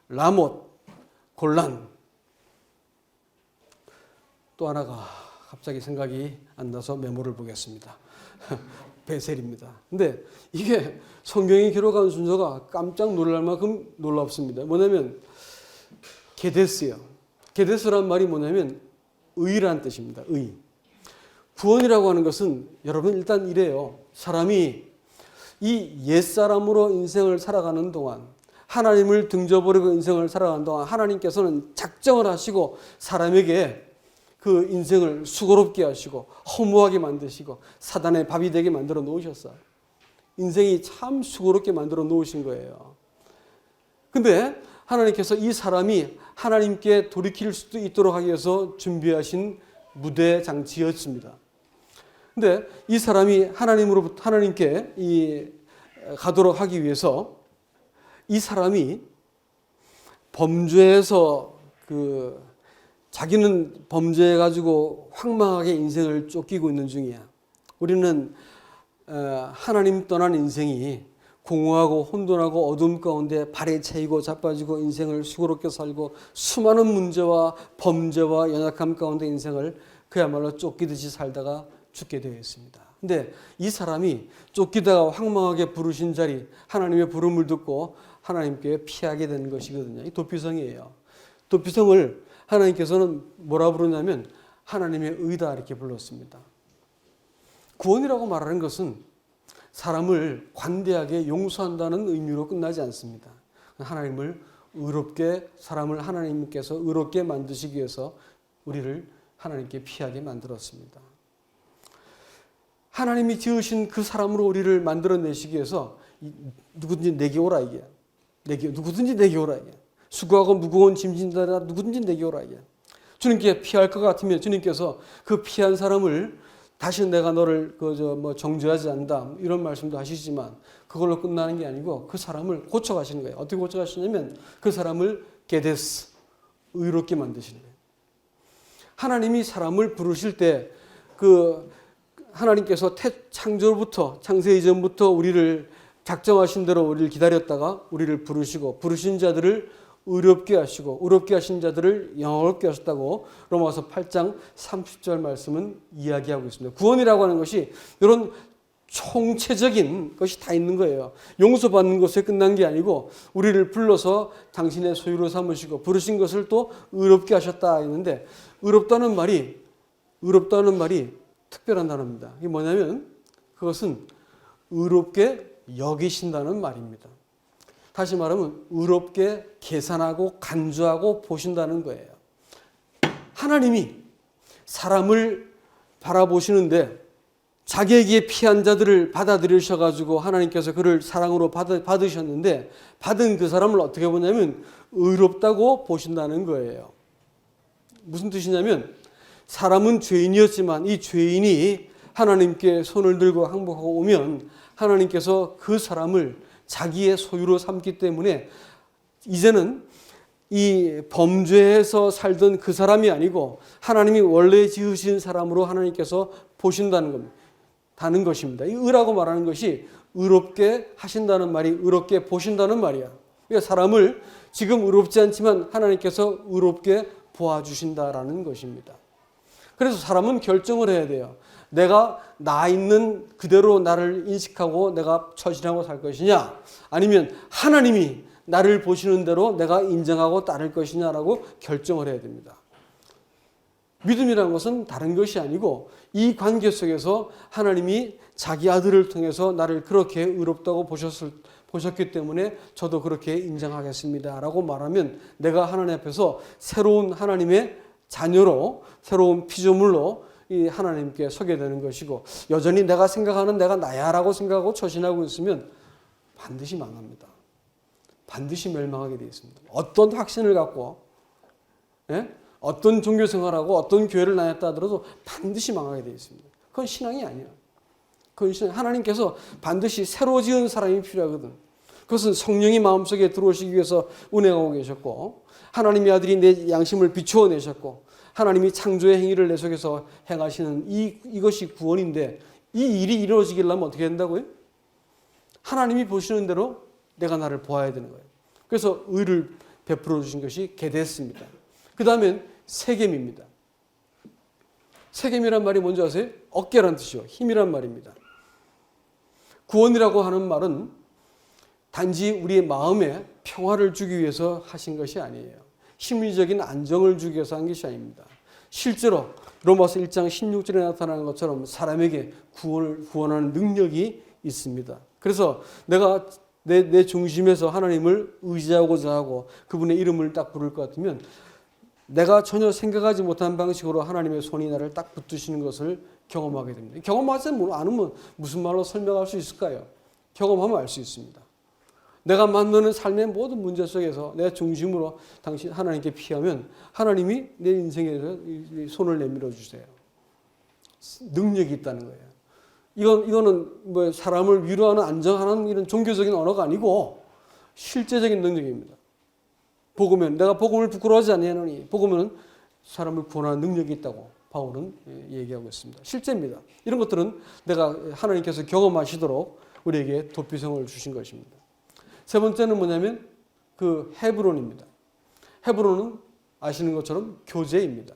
라못, 골란, 또 하나가 갑자기 생각이 안 나서 메모를 보겠습니다. 베셀입니다. 근데 이게 성경이 기록한 순서가 깜짝 놀랄 만큼 놀랍습니다. 뭐냐면 게데스요. 게데스란 말이 뭐냐면 의란 뜻입니다. 의. 구원이라고 하는 것은 여러분 일단 이래요. 사람이 이 옛사람으로 인생을 살아가는 동안, 하나님을 등져버리고 인생을 살아가는 동안 하나님께서는 작정을 하시고 사람에게 그 인생을 수고롭게 하시고 허무하게 만드시고 사단의 밥이 되게 만들어 놓으셨어요. 인생이 참 수고롭게 만들어 놓으신 거예요. 근데 하나님께서 이 사람이 하나님께 돌이킬 수도 있도록 하기 위해서 준비하신 무대 장치였습니다. 근데 이 사람이 하나님께 가도록 하기 위해서 이 사람이 범죄에서 자기는 범죄해가지고 황망하게 인생을 쫓기고 있는 중이야. 우리는 하나님 떠난 인생이 공허하고 혼돈하고 어둠 가운데 발에 차이고 자빠지고 인생을 수고롭게 살고 수많은 문제와 범죄와 연약함 가운데 인생을 그야말로 쫓기듯이 살다가 죽게 되어 있습니다. 근데 이 사람이 쫓기다가 황망하게 부르신 자리, 하나님의 부름을 듣고 하나님께 피하게 되는 것이거든요. 이 도피성이에요. 도피성을 하나님께서는 뭐라 부르냐면 하나님의 의다 이렇게 불렀습니다. 구원이라고 말하는 것은 사람을 관대하게 용서한다는 의미로 끝나지 않습니다. 하나님을 의롭게, 사람을 하나님께서 의롭게 만드시기 위해서 우리를 하나님께 피하게 만들었습니다. 하나님이 지으신 그 사람으로 우리를 만들어내시기 위해서 누구든지 내게 오라 이게. 누구든지 내게 오라 이게. 수고하고 무거운 짐진 자라 누구든지 내게 오라 이게. 주님께 피할 것 같으면 주님께서 그 피한 사람을 다시 내가 너를 정죄하지 않는다 이런 말씀도 하시지만 그걸로 끝나는 게 아니고 그 사람을 고쳐가시는 거예요. 어떻게 고쳐가시냐면 그 사람을 게데스, 의롭게 만드시는 거예요. 하나님이 사람을 부르실 때 하나님께서 창조부터, 창세 이전부터 우리를 작정하신 대로 우리를 기다렸다가 우리를 부르시고 부르신 자들을 의롭게 하시고 의롭게 하신 자들을 영화롭게 하셨다고 로마서 8장 30절 말씀은 이야기하고 있습니다. 구원이라고 하는 것이 이런 총체적인 것이 다 있는 거예요. 용서받는 것에 끝난 게 아니고 우리를 불러서 당신의 소유로 삼으시고 부르신 것을 또 의롭게 하셨다 했는데 의롭다는 말이 특별한 단어입니다. 이게 뭐냐면 그것은 의롭게 여기신다는 말입니다. 다시 말하면 의롭게 계산하고 간주하고 보신다는 거예요. 하나님이 사람을 바라보시는데 자기에게 피한 자들을 받아들이셔가지고 하나님께서 그를 사랑으로 받으셨는데 받은 그 사람을 어떻게 보냐면 의롭다고 보신다는 거예요. 무슨 뜻이냐면 사람은 죄인이었지만 이 죄인이 하나님께 손을 들고 항복하고 오면 하나님께서 그 사람을 자기의 소유로 삼기 때문에 이제는 이 범죄에서 살던 그 사람이 아니고 하나님이 원래 지으신 사람으로 하나님께서 보신다는 겁니다. 다는 것입니다. 이 의라고 말하는 것이 의롭게 하신다는 말이 의롭게 보신다는 말이야. 그러니까 사람을 지금 의롭지 않지만 하나님께서 의롭게 보아주신다라는 것입니다. 그래서 사람은 결정을 해야 돼요. 내가 나 있는 그대로 나를 인식하고 내가 처신하고 살 것이냐, 아니면 하나님이 나를 보시는 대로 내가 인정하고 따를 것이냐라고 결정을 해야 됩니다. 믿음이라는 것은 다른 것이 아니고 이 관계 속에서 하나님이 자기 아들을 통해서 나를 그렇게 의롭다고 보셨기 때문에 저도 그렇게 인정하겠습니다 라고 말하면 내가 하나님 앞에서 새로운 하나님의 자녀로, 새로운 피조물로 이 하나님께 서게 되는 것이고, 여전히 내가 생각하는 내가 나야 라고 생각하고 처신하고 있으면 반드시 망합니다. 반드시 멸망하게 되어 있습니다. 어떤 확신을 갖고, 예? 어떤 종교 생활하고 어떤 교회를 다녔다 하더라도 반드시 망하게 되어 있습니다. 그건 신앙이 아니야. 그건 신앙. 하나님께서 반드시 새로 지은 사람이 필요하거든. 그것은 성령이 마음속에 들어오시기 위해서 운행하고 계셨고, 하나님의 아들이 내 양심을 비추어 내셨고, 하나님이 창조의 행위를 내 속에서 행하시는 이것이 구원인데, 이 일이 이루어지려면 어떻게 된다고요? 하나님이 보시는 대로 내가 나를 보아야 되는 거예요. 그래서 의를 베풀어 주신 것이 게데스입니다. 그 다음엔 세겜입니다. 세겜이란 말이 뭔지 아세요? 어깨란 뜻이요. 힘이란 말입니다. 구원이라고 하는 말은 단지 우리의 마음에 평화를 주기 위해서 하신 것이 아니에요. 심리적인 안정을 주기 위해서 한 것이 아닙니다. 실제로 로마서 1장 16절에 나타나는 것처럼 사람에게 구원하는 능력이 있습니다. 그래서 내가 내 중심에서 하나님을 의지하고자 하고 그분의 이름을 딱 부를 것 같으면 내가 전혀 생각하지 못한 방식으로 하나님의 손이 나를 딱 붙드시는 것을 경험하게 됩니다. 경험하지 않으면 무슨 말로 설명할 수 있을까요? 경험하면 알 수 있습니다. 내가 만나는 삶의 모든 문제 속에서 내 중심으로 당신 하나님께 피하면 하나님이 내 인생에서 손을 내밀어 주세요. 능력이 있다는 거예요. 이거는 뭐 사람을 위로하는 안정하는 이런 종교적인 언어가 아니고 실제적인 능력입니다. 복음은 내가 복음을 부끄러워하지 아니하노니 복음은 사람을 구원하는 능력이 있다고 바울은 얘기하고 있습니다. 실제입니다. 이런 것들은 내가 하나님께서 경험하시도록 우리에게 도피성을 주신 것입니다. 세 번째는 뭐냐면 그 헤브론입니다. 헤브론은 아시는 것처럼 교제입니다.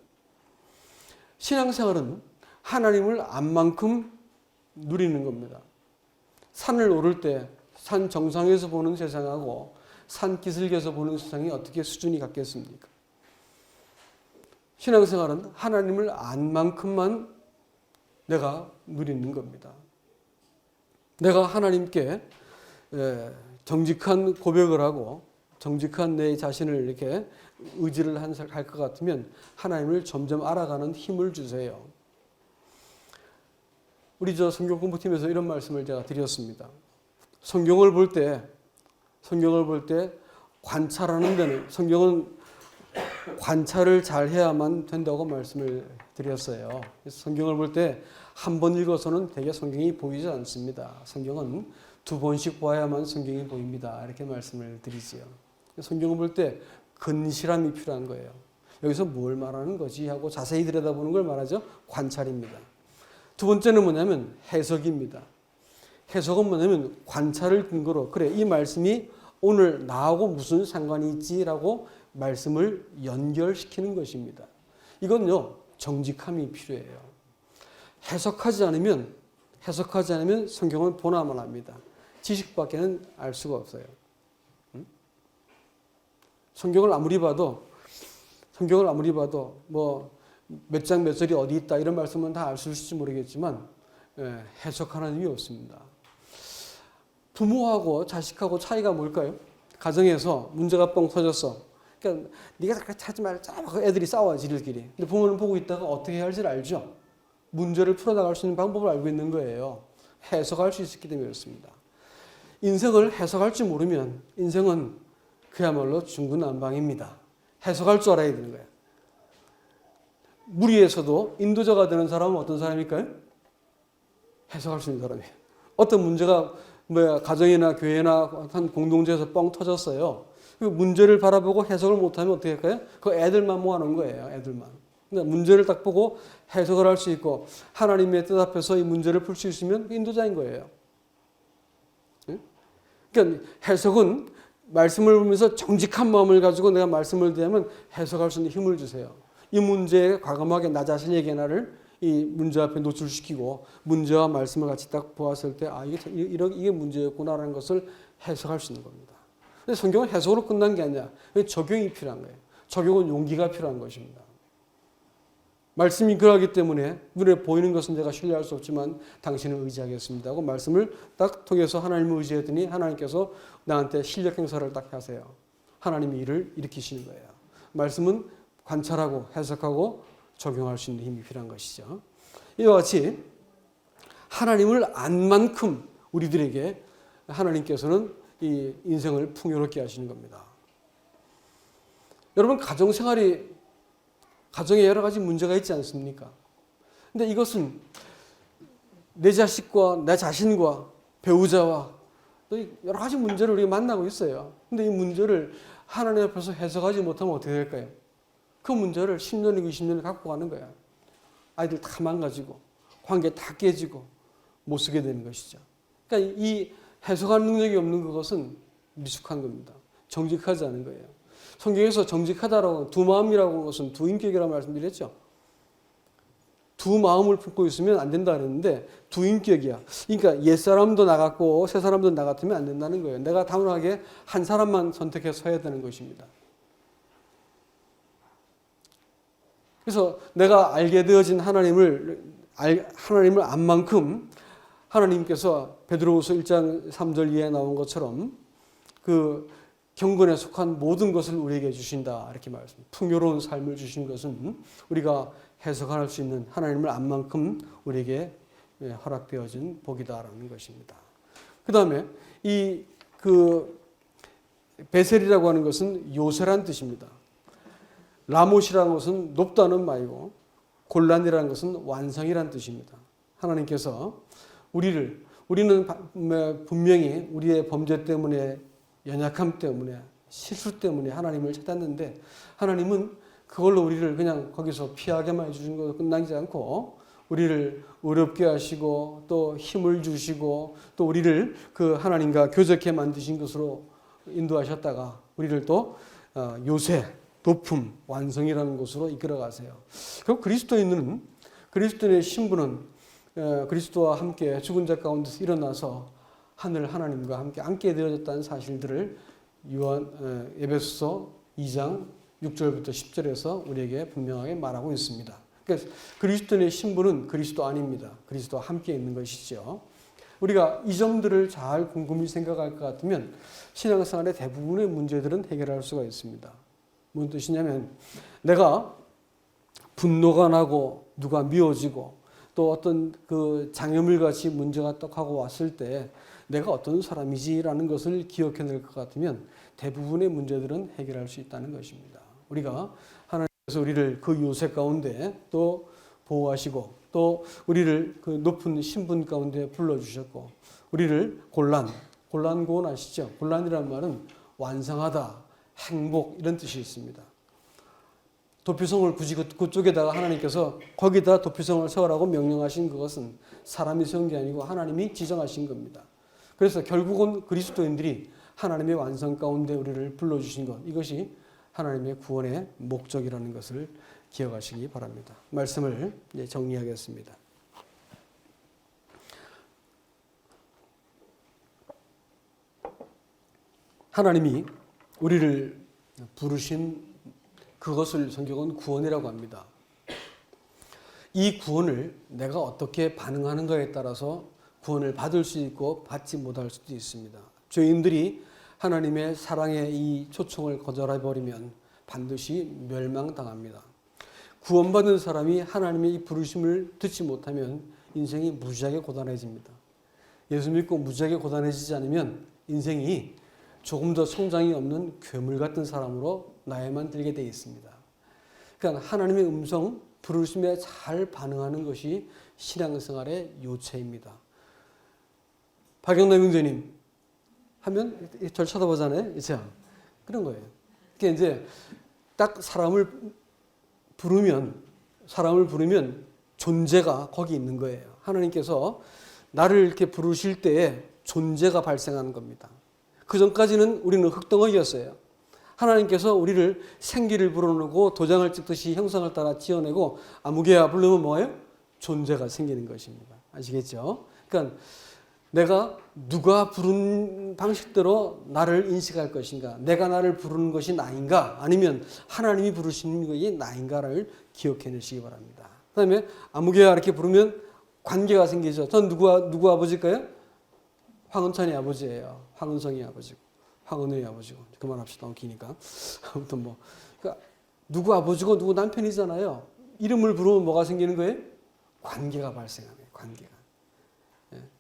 신앙생활은 하나님을 안만큼 누리는 겁니다. 산을 오를 때 산 정상에서 보는 세상하고 산 기슭에서 보는 세상이 어떻게 수준이 같겠습니까? 신앙생활은 하나님을 안 만큼만 내가 누리는 겁니다. 내가 하나님께 정직한 고백을 하고 정직한 내 자신을 이렇게 의지를 할 것 같으면 하나님을 점점 알아가는 힘을 주세요. 우리 성경 공부팀에서 이런 말씀을 제가 드렸습니다. 성경을 볼 때 관찰하는 데는 성경은 관찰을 잘 해야만 된다고 말씀을 드렸어요. 성경을 볼 때 한 번 읽어서는 되게 성경이 보이지 않습니다. 성경은 두 번씩 봐야만 성경이 보입니다. 이렇게 말씀을 드리지요. 성경을 볼 때 근실함이 필요한 거예요. 여기서 뭘 말하는 거지 하고 자세히 들여다보는 걸 말하죠. 관찰입니다. 두 번째는 뭐냐면 해석입니다. 해석은 뭐냐면 관찰을 근거로 그래 이 말씀이 오늘 나하고 무슨 상관이 있지라고 말씀을 연결시키는 것입니다. 이건요 정직함이 필요해요. 해석하지 않으면 성경을 보나만 합니다. 지식밖에는 알 수가 없어요. 성경을 아무리 봐도 뭐 몇 장 몇 절이 어디 있다 이런 말씀은 다 알 수 있을지 모르겠지만 해석하는 힘이 없습니다. 부모하고 자식하고 차이가 뭘까요? 가정에서 문제가 뻥 터졌어. 그러니까 네가 그렇게 하지 말자. 애들이 싸워 지들끼리. 근데 부모는 보고 있다가 어떻게 해야 할지를 알죠. 문제를 풀어나갈 수 있는 방법을 알고 있는 거예요. 해석할 수 있었기 때문에 그렇습니다. 인생을 해석할 줄 모르면 인생은 그야말로 중구난방입니다. 해석할 줄 알아야 되는 거예요. 무리에서도 인도자가 되는 사람은 어떤 사람일까요? 해석할 수 있는 사람이에요. 어떤 문제가 가정이나 교회나 한 공동체에서 뻥 터졌어요. 그 문제를 바라보고 해석을 못하면 어떻게 할까요? 그 애들만 모아놓은 거예요. 애들만. 문제를 딱 보고 해석을 할 수 있고 하나님의 뜻 앞에서 이 문제를 풀 수 있으면 인도자인 거예요. 그러니까 해석은 말씀을 보면서 정직한 마음을 가지고 내가 말씀을 대하면 해석할 수 있는 힘을 주세요. 이 문제에 과감하게 나 자신에게 나를 이 문제 앞에 노출시키고 문제와 말씀을 같이 딱 보았을 때 이게 문제였구나라는 것을 해석할 수 있는 겁니다. 근데 성경은 해석으로 끝난 게 아니야. 적용이 필요한 거예요. 적용은 용기가 필요한 것입니다. 말씀이 그러하기 때문에 눈에 보이는 것은 내가 신뢰할 수 없지만 당신을 의지하겠습니다 하고 말씀을 딱 통해서 하나님을 의지했더니 하나님께서 나한테 실력 행사를 딱 하세요. 하나님이 일을 일으키시는 거예요. 말씀은 관찰하고 해석하고 적용할 수 있는 힘이 필요한 것이죠. 이와 같이 하나님을 안 만큼 우리들에게 하나님께서는 이 인생을 풍요롭게 하시는 겁니다. 여러분 가정에 여러 가지 문제가 있지 않습니까? 근데 이것은 내 자식과 내 자신과 배우자와 또 여러 가지 문제를 우리가 만나고 있어요. 근데 이 문제를 하나님 앞에서 해석하지 못하면 어떻게 될까요? 그 문제를 10년이고 20년을 갖고 가는 거야. 아이들 다 망가지고 관계 다 깨지고 못 쓰게 되는 것이죠. 그러니까 이 해석할 능력이 없는 그것은 미숙한 겁니다. 정직하지 않은 거예요. 성경에서 정직하다라고 두 마음이라고 하는 것은 두 인격이라고 말씀드렸죠. 두 마음을 품고 있으면 안 된다 그랬는데 두 인격이야. 그러니까 옛사람도 나 같고 새사람도 나 같으면 안 된다는 거예요. 내가 단호하게 한 사람만 선택해서 해야 되는 것입니다. 그래서 내가 알게 되어진 하나님을 안 만큼 하나님께서 베드로후서 1장 3절 이하에 나온 것처럼 그 경건에 속한 모든 것을 우리에게 주신다 이렇게 말씀합니다. 풍요로운 삶을 주신 것은 우리가 해석할 수 있는 하나님을 안 만큼 우리에게 허락되어진 복이다라는 것입니다. 그 다음에 베셀이라고 하는 것은 요새란 뜻입니다. 라못이라는 것은 높다는 말이고 골란이라는 것은 완성이라는 뜻입니다. 하나님께서 우리는 분명히 우리의 범죄 때문에 연약함 때문에 실수 때문에 하나님을 찾았는데 하나님은 그걸로 우리를 그냥 거기서 피하게만 해주신 것으로 끝나지 않고 우리를 어렵게 하시고 또 힘을 주시고 또 우리를 그 하나님과 교제케 만드신 것으로 인도하셨다가 우리를 또 요새 도품, 완성이라는 곳으로 이끌어 가세요. 결국 그리스도인의 신분은 그리스도와 함께 죽은 자 가운데서 일어나서 하늘 하나님과 함께 앉게 되어졌다는 사실들을 에베소서 2장 6절부터 10절에서 우리에게 분명하게 말하고 있습니다. 그러니까 그리스도인의 신분은 그리스도 안입니다. 그리스도와 함께 있는 것이죠. 우리가 이 점들을 잘 곰곰이 생각할 것 같으면 신앙생활의 대부분의 문제들은 해결할 수가 있습니다. 무슨 뜻이냐면 내가 분노가 나고 누가 미워지고 또 어떤 그 장애물 같이 문제가 떡하고 왔을 때 내가 어떤 사람이지라는 것을 기억해낼 것 같으면 대부분의 문제들은 해결할 수 있다는 것입니다. 우리가 하나님께서 우리를 그 요새 가운데 또 보호하시고 또 우리를 그 높은 신분 가운데 불러주셨고 우리를 곤란고온 아시죠? 곤란이라는 말은 완성하다, 행복 이런 뜻이 있습니다. 도피성을 굳이 그쪽에다가 하나님께서 거기다 도피성을 세우라고 명령하신 그것은 사람이 세운 게 아니고 하나님이 지정하신 겁니다. 그래서 결국은 그리스도인들이 하나님의 완성 가운데 우리를 불러주신 것 이것이 하나님의 구원의 목적이라는 것을 기억하시기 바랍니다. 말씀을 이제 정리하겠습니다. 하나님이 우리를 부르신 그것을 성경은 구원이라고 합니다. 이 구원을 내가 어떻게 반응하는가에 따라서 구원을 받을 수 있고 받지 못할 수도 있습니다. 죄인들이 하나님의 사랑의 이 초청을 거절해버리면 반드시 멸망당합니다. 구원받은 사람이 하나님의 이 부르심을 듣지 못하면 인생이 무지하게 고단해집니다. 예수 믿고 무지하게 고단해지지 않으면 인생이 조금 더 성장이 없는 괴물 같은 사람으로 나에만 들게 되어 있습니다. 그러니까 하나님의 음성, 부르심에 잘 반응하는 것이 신앙생활의 요체입니다. 박영남 형제님 하면 절 쳐다보잖아요. 이제 그런 거예요. 그러니까 이제 딱 사람을 부르면 존재가 거기 있는 거예요. 하나님께서 나를 이렇게 부르실 때에 존재가 발생하는 겁니다. 그 전까지는 우리는 흙덩어리였어요. 하나님께서 우리를 생기를 불어넣고 도장을 찍듯이 형상을 따라 지어내고 아무개야 부르면 뭐예요? 존재가 생기는 것입니다. 아시겠죠? 그러니까 내가 누가 부른 방식대로 나를 인식할 것인가, 내가 나를 부르는 것이 나인가, 아니면 하나님이 부르시는 것이 나인가를 기억해내시기 바랍니다. 그 다음에 아무개야 이렇게 부르면 관계가 생기죠. 전 누구 아버지일까요? 황은찬이 아버지예요. 황은성이 아버지고, 황은우의 아버지고. 그만합시다. 너무 기니까. 아무튼 뭐. 그러니까 누구 아버지고 누구 남편이잖아요. 이름을 부르면 뭐가 생기는 거예요? 관계가 발생하는 거예요. 관계가.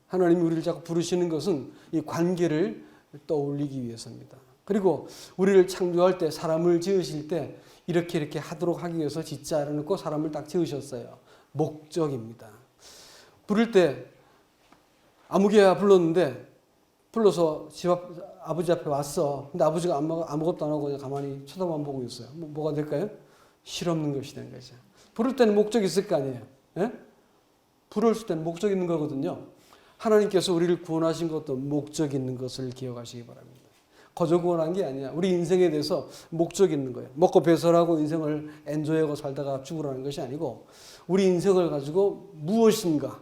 하나님이 우리를 자꾸 부르시는 것은 이 관계를 떠올리기 위해서입니다. 그리고 우리를 창조할 때, 사람을 지으실 때 이렇게 하도록 하기 위해서 짓자 이러놓고 사람을 딱 지으셨어요. 목적입니다. 부를 때 아무개야 불러서 아버지 앞에 왔어. 근데 아버지가 아무것도 안 하고 그냥 가만히 쳐다만 보고 있어요. 뭐가 될까요? 실없는 것이 되는 거죠. 부를 때는 목적이 있을 거 아니에요. 예? 부를 때는 목적이 있는 거거든요. 하나님께서 우리를 구원하신 것도 목적 있는 것을 기억하시기 바랍니다. 거저 구원한 게 아니야. 우리 인생에 대해서 목적이 있는 거예요. 먹고 배설하고 인생을 엔조이하고 살다가 죽으라는 것이 아니고 우리 인생을 가지고 무엇인가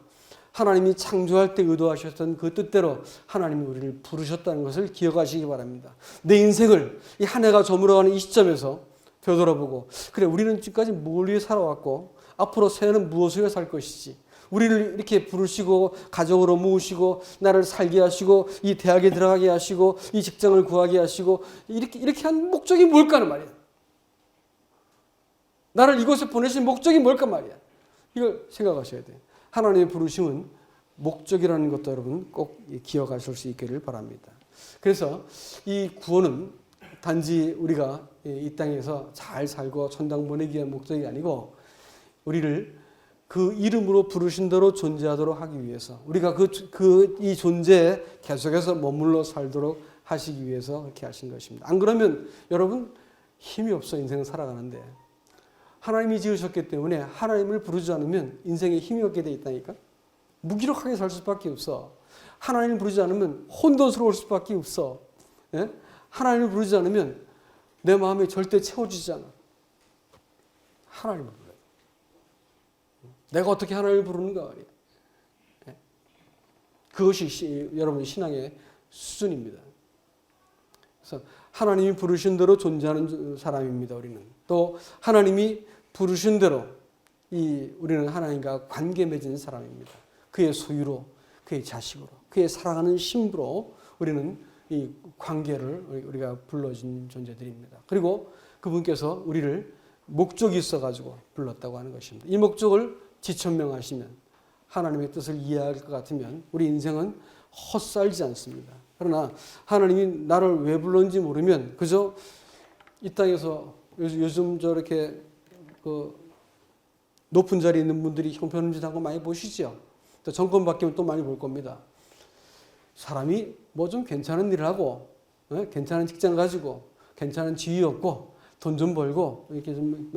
하나님이 창조할 때 의도하셨던 그 뜻대로 하나님이 우리를 부르셨다는 것을 기억하시기 바랍니다. 내 인생을 이 한 해가 저물어가는 이 시점에서 되돌아보고 그래 우리는 지금까지 뭘 위해 살아왔고 앞으로 새해는 무엇을 위해 살 것이지 우리를 이렇게 부르시고 가정으로 모으시고 나를 살게 하시고 이 대학에 들어가게 하시고 이 직장을 구하게 하시고 이렇게 한 목적이 뭘까 하는 말이야. 나를 이곳에 보내신 목적이 뭘까 말이야. 이걸 생각하셔야 돼요. 하나님의 부르심은 목적이라는 것도 여러분 꼭 기억하실 수 있기를 바랍니다. 그래서 이 구원은 단지 우리가 이 땅에서 잘 살고 천당 보내기 위한 목적이 아니고 우리를 그 이름으로 부르신 대로 존재하도록 하기 위해서 우리가 이 존재에 계속해서 머물러 살도록 하시기 위해서 그렇게 하신 것입니다. 안 그러면 여러분 힘이 없어 인생을 살아가는데 하나님이 지으셨기 때문에 하나님을 부르지 않으면 인생에 힘이 없게 돼 있다니까. 무기력하게 살 수밖에 없어. 하나님을 부르지 않으면 혼돈스러울 수밖에 없어. 예? 하나님을 부르지 않으면 내 마음이 절대 채워지지 않아. 하나님을 불러요. 내가 어떻게 하나님을 부르는가 말이야. 예? 그것이 여러분의 신앙의 수준입니다. 그래서 하나님이 부르신 대로 존재하는 사람입니다. 우리는 또 하나님이 부르신 대로 우리는 하나님과 관계 맺은 사람입니다. 그의 소유로, 그의 자식으로, 그의 사랑하는 신부로 우리는 이 관계를 우리가 불러준 존재들입니다. 그리고 그분께서 우리를 목적이 있어가지고 불렀다고 하는 것입니다. 이 목적을 지천명하시면 하나님의 뜻을 이해할 것 같으면 우리 인생은 헛살지 않습니다. 그러나 하나님이 나를 왜 불렀는지 모르면 그저 이 땅에서 요즘 저렇게 높은 자리에 있는 분들이 형편음식한 거 많이 보시죠. 또 정권 바뀌면 또 많이 볼 겁니다. 사람이 뭐 좀 괜찮은 일을 하고 괜찮은 직장 가지고 괜찮은 지위 얻고 돈 좀 벌고 이렇게 좀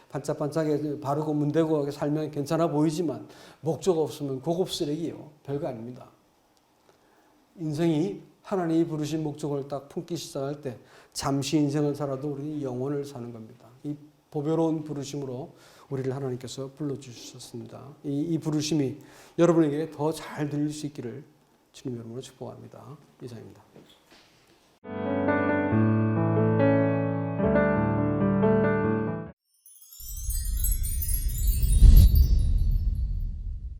반짝반짝하게 바르고 문대고 살면 괜찮아 보이지만 목적 없으면 고급 쓰레기예요. 별거 아닙니다. 인생이 하나님이 부르신 목적을 딱 품기 시작할 때 잠시 인생을 살아도 우리는 영원을 사는 겁니다. 이 보배로운 부르심으로 우리를 하나님께서 불러주셨습니다. 이 부르심이 여러분에게 더 잘 들릴 수 있기를 주님 여러분으로 축복합니다. 이상입니다.